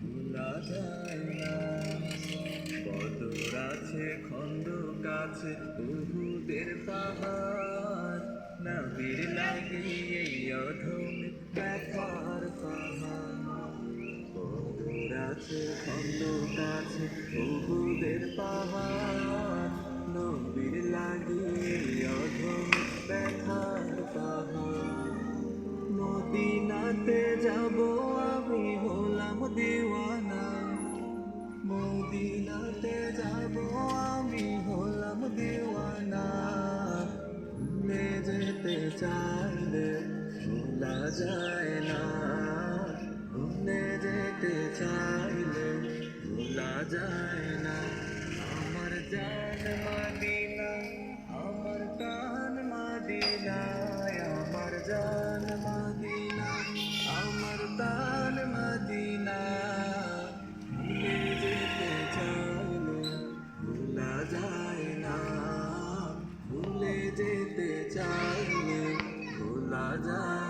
ভোলা যায় না। বদর আছে খন্দক আছে উহুদের পাহাড়, নবীর লাগি এই অধমে ব্যথার পাহাড়। বদর আছে খন্দক আছে উহুদের পাহাড়, নবীর লাগি এই অধমে ব্যথার পাহাড়। মদিনাতে যাব আমি হলাম দিওয়ানা, মদিনাতে যাব আমি হলাম দিওয়ানা। ভুলে যেতে চাইলে ভোলা যায় না, ভুলে যেতে চাইলে ভোলা যায় না। আমার জান মদিনা, আমার প্রাণ মদিনায়, আমার জান মদিনা, আমার প্রাণ মদিনা। ভুলে যেতে চাইলে ভোলা যায় না, ভুলে যেতে চাইলে ভোলা যায়